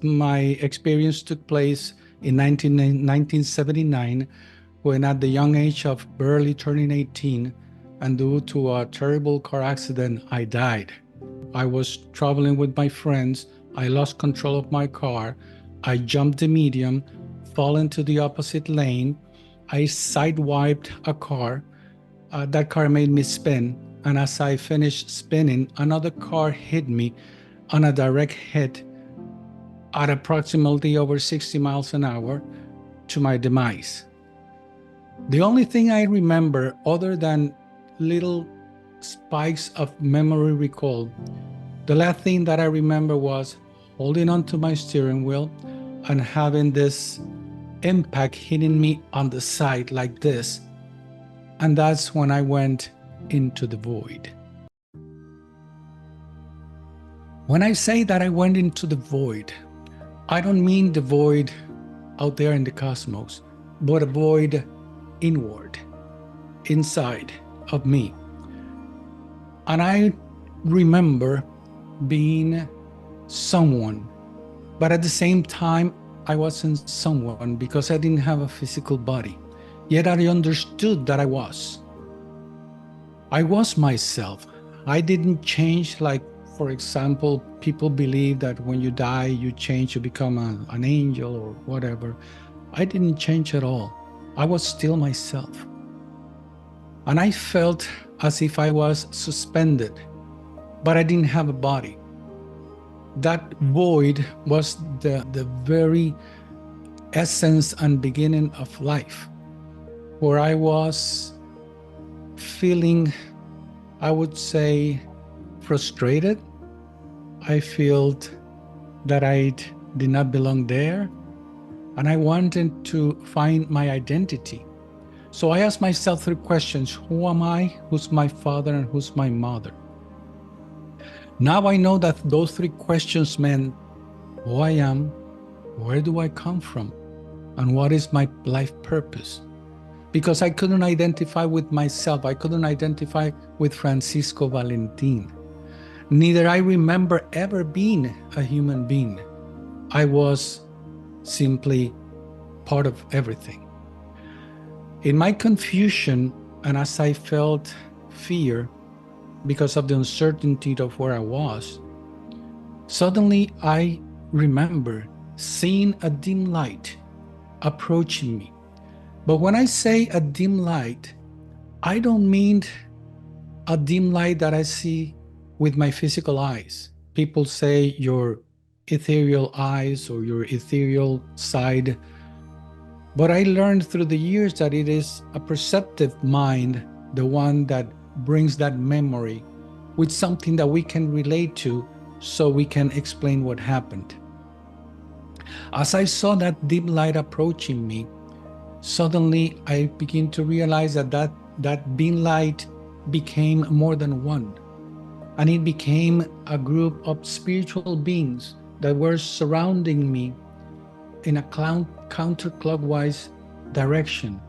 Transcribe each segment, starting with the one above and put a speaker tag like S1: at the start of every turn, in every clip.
S1: My experience took place in 1979, when at the young age of barely turning 18, and due to a terrible car accident, I died. I was traveling with my friends. I lost control of my car. I jumped the median, fell into the opposite lane. I sidewiped a car. That car made me spin. And as I finished spinning, another car hit me on a direct hit at approximately over 60 miles an hour to my demise. The only thing I remember, other than little spikes of memory recall, the last thing that I remember was holding onto my steering wheel and having this impact hitting me on the side like this. And that's when I went into the void. When I say that I went into the void, I don't mean the void out there in the cosmos, but a void inward, inside of me. And I remember being someone, but at the same time, I wasn't someone because I didn't have a physical body. Yet I understood that I was. I was myself. I didn't change like, for example, people believe that when you die, you change, you become an angel or whatever. I didn't change at all. I was still myself. And I felt as if I was suspended, but I didn't have a body. That void was the very essence and beginning of life, where I was feeling, I would say, frustrated. I felt that I did not belong there, and I wanted to find my identity. So I asked myself 3 questions. Who am I? Who's my father? And who's my mother? Now I know that those 3 questions meant who I am, where do I come from, and what is my life purpose? Because I couldn't identify with myself. I couldn't identify with Francisco Valentin. Neither I remember ever being a human being. I was simply part of everything. In my confusion, and as I felt fear because of the uncertainty of where I was, suddenly I remember seeing a dim light approaching me. But when I say a dim light, I don't mean a dim light that I see with my physical eyes. People say your ethereal eyes or your ethereal side. But I learned through the years that it is a perceptive mind, the one that brings that memory with something that we can relate to so we can explain what happened. As I saw that dim light approaching me, suddenly I began to realize that dim light became more than one. And it became a group of spiritual beings that were surrounding me in a counterclockwise direction.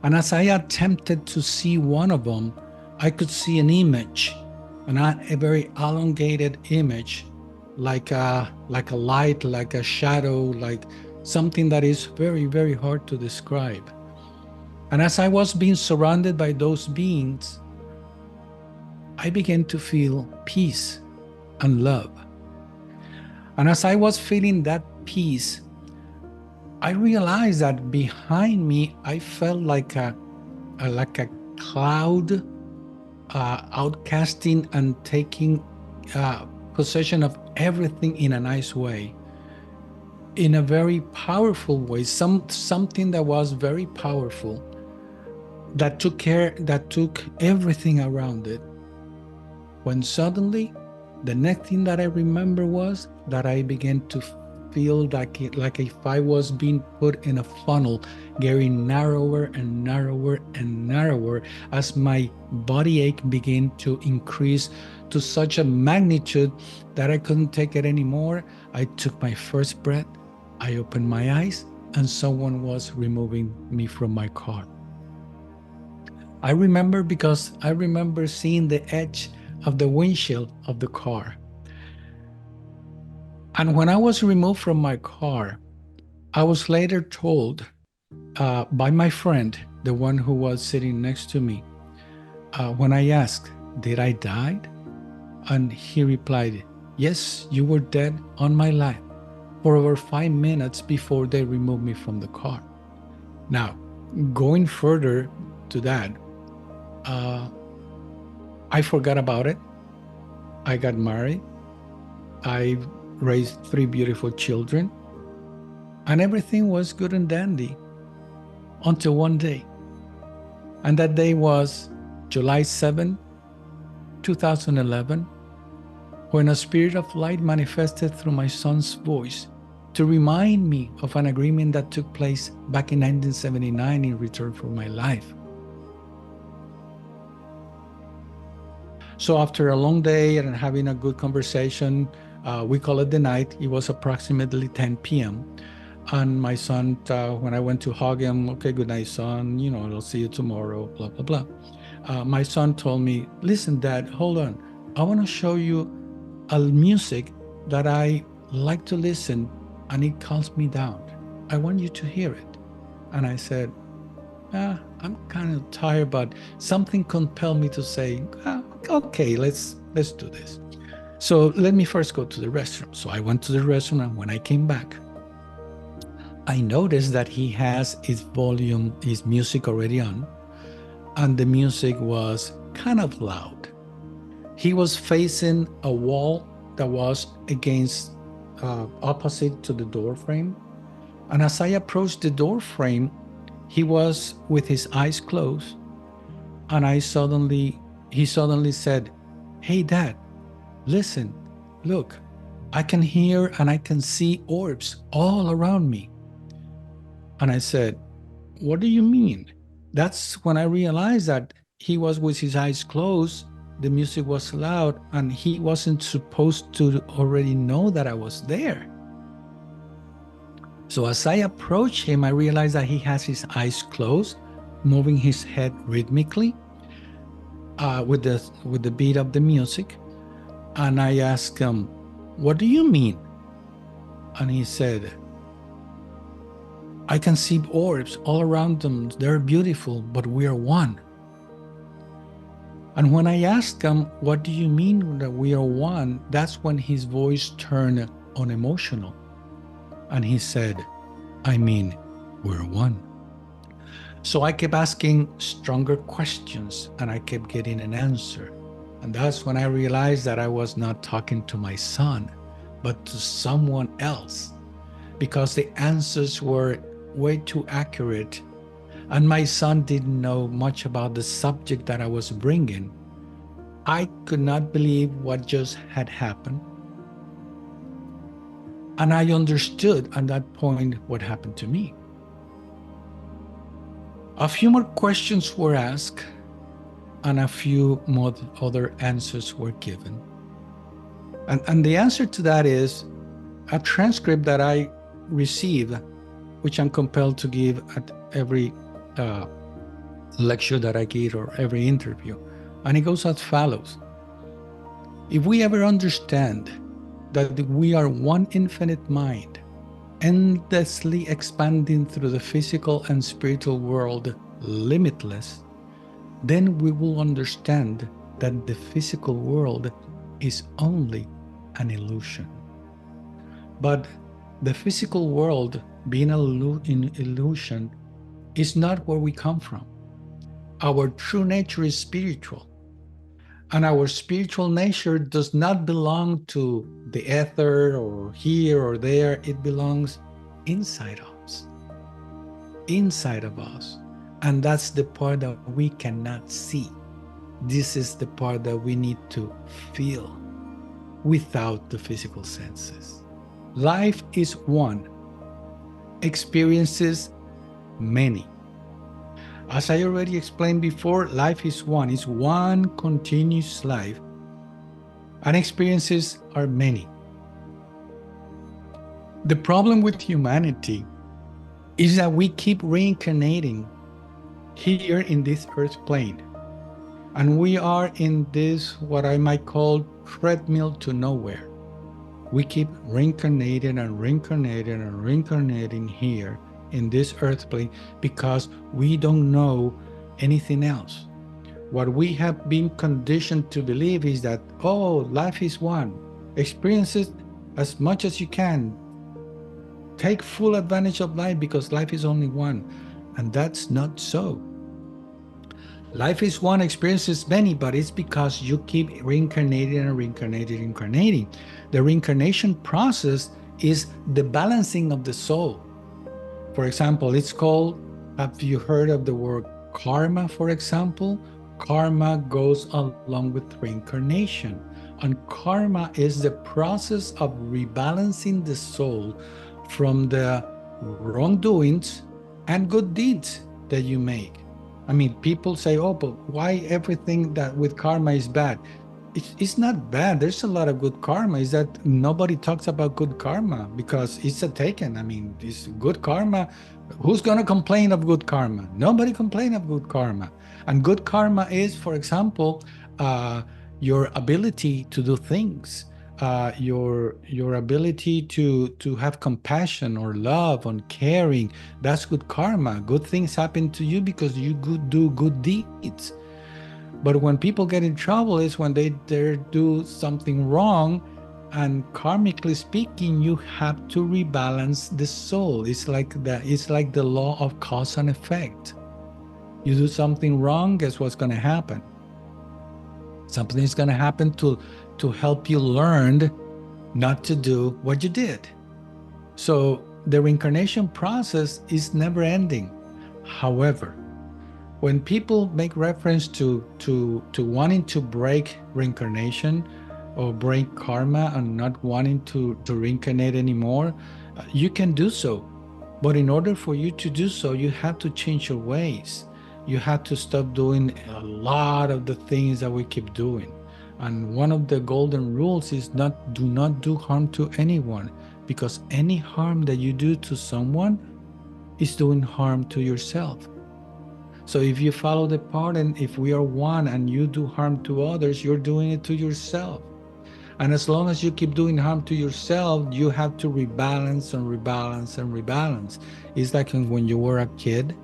S1: And as I attempted to see one of them, I could see an image, a very elongated image, like a light, like a shadow, like something that is very, very hard to describe. And as I was being surrounded by those beings, I began to feel peace and love. And as I was feeling that peace, I realized that behind me, I felt like a cloud outcasting and taking possession of everything in a nice way, in a very powerful way, something that was very powerful, that took everything around it. When suddenly, the next thing that I remember was that I began to feel like if I was being put in a funnel, getting narrower and narrower and narrower as my body ache began to increase to such a magnitude that I couldn't take it anymore. I took my first breath, I opened my eyes, and someone was removing me from my car. I remember because I remember seeing the edge of the windshield of the car. And when I was removed from my car, I was later told by my friend, the one who was sitting next to me, when I asked, "Did I die?" And he replied, "Yes, you were dead on my lap for over 5 minutes before they removed me from the car." Now, going further to that, I forgot about it. I got married. I raised 3 beautiful children, and everything was good and dandy until one day. And that day was July 7, 2011, when a spirit of light manifested through my son's voice to remind me of an agreement that took place back in 1979 in return for my life. So after a long day and having a good conversation, we call it the night. It was approximately 10 p.m. And my son, when I went to hug him, "Okay, good night, son. I'll see you tomorrow, blah, blah, blah." My son told me, "Listen, Dad, hold on. I want to show you a music that I like to listen, and it calms me down. I want you to hear it." And I said, "I'm kind of tired, but something compelled me to say, okay, let's do this. So let me first go to the restroom." So I went to the restroom, and when I came back, I noticed that he has his music already on, and the music was kind of loud. He was facing a wall that was opposite to the door frame. And as I approached the door frame, he was with his eyes closed, and he suddenly said, "Hey, Dad, listen, look, I can hear and I can see orbs all around me." And I said, "What do you mean?" That's when I realized that he was with his eyes closed, the music was loud, and he wasn't supposed to already know that I was there. So as I approached him, I realized that he has his eyes closed, moving his head rhythmically with the beat of the music. And I asked him, "What do you mean?" And he said, "I can see orbs all around them. They're beautiful, but we are one." And when I asked him, "What do you mean that we are one?" that's when his voice turned unemotional. And he said, "I mean, we're one." So I kept asking stronger questions, and I kept getting an answer. And that's when I realized that I was not talking to my son, but to someone else, because the answers were way too accurate. And my son didn't know much about the subject that I was bringing. I could not believe what just had happened. And I understood at that point what happened to me. A few more questions were asked, and a few more other answers were given. And the answer to that is a transcript that I received, which I'm compelled to give at every lecture that I give or every interview. And it goes as follows. If we ever understand that we are one infinite mind, endlessly expanding through the physical and spiritual world, limitless, then we will understand that the physical world is only an illusion. But the physical world, being an illusion, is not where we come from. Our true nature is spiritual. And our spiritual nature does not belong to the ether or here or there. It belongs inside us. Inside of us. And that's the part that we cannot see. This is the part that we need to feel without the physical senses. Life is one. Experiences many. As I already explained before, life is one. It's one continuous life. And experiences are many. The problem with humanity is that we keep reincarnating here in this earth plane. And we are in this, what I might call, treadmill to nowhere. We keep reincarnating and reincarnating and reincarnating here in this earth plane because we don't know anything else. What we have been conditioned to believe is that, oh, life is one. Experience it as much as you can. Take full advantage of life because life is only one. And that's not so. Life is one, experience is many, but it's because you keep reincarnating and reincarnating, reincarnating. The reincarnation process is the balancing of the soul. For example, it's called, have you heard of the word karma, for example? Karma goes along with reincarnation. And karma is the process of rebalancing the soul from the wrongdoings and good deeds that you make. I mean, people say, oh, but why everything that with karma is bad? It's not bad. There's a lot of good karma. Is that nobody talks about good karma because it's a taken. I mean, it's good karma. Who's going to complain of good karma? Nobody complain of good karma. And good karma is, for example, your ability to do things, your ability to have compassion or love or caring. That's good karma. Good things happen to you because you do good deeds. But when people get in trouble is when they do something wrong, and karmically speaking, you have to rebalance the soul. It's like the law of cause and effect. You do something wrong, guess what's going to happen? Something is going to happen to help you learn not to do what you did. So the reincarnation process is never ending. However, when people make reference to wanting to break reincarnation or break karma and not wanting to reincarnate anymore, you can do so. But in order for you to do so, you have to change your ways. You have to stop doing a lot of the things that we keep doing. And one of the golden rules is do not do harm to anyone, because any harm that you do to someone is doing harm to yourself. So if you follow the part, and if we are one and you do harm to others, you're doing it to yourself. And as long as you keep doing harm to yourself, you have to rebalance and rebalance and rebalance. It's like when you were a kid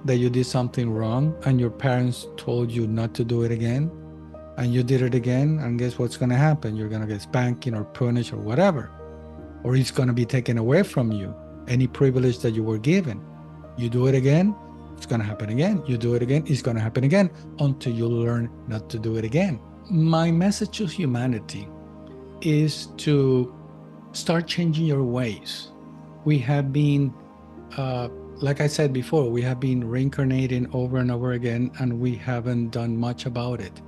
S1: that you did something wrong and your parents told you not to do it again, and you did it again, and guess what's going to happen? You're going to get spanking or punished or whatever, or it's going to be taken away from you, any privilege that you were given. You do it again, it's going to happen again. You do it again, it's going to happen again, until you learn not to do it again. My message to humanity is to start changing your ways. We have been, like I said before, we have been reincarnating over and over again, and we haven't done much about it.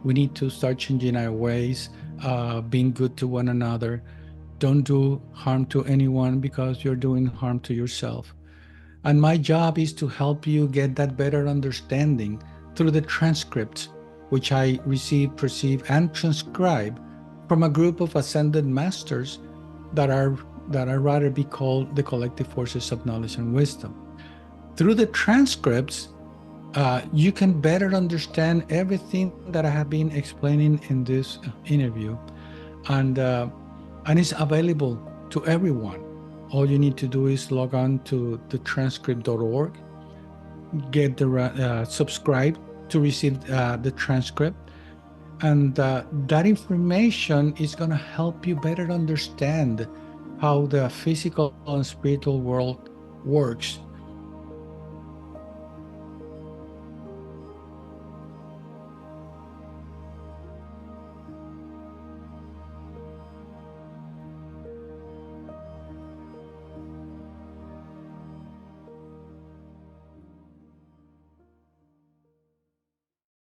S1: We need to start changing our ways, being good to one another. Don't do harm to anyone because you're doing harm to yourself. And my job is to help you get that better understanding through the transcripts, which I receive, perceive, and transcribe from a group of ascended masters that are rather be called the collective forces of knowledge and wisdom. Through the transcripts, you can better understand everything that I have been explaining in this interview, and it's available to everyone. All you need to do is log on to thetranscript.org, get the subscribe to receive the transcript, and that information is going to help you better understand how the physical and spiritual world works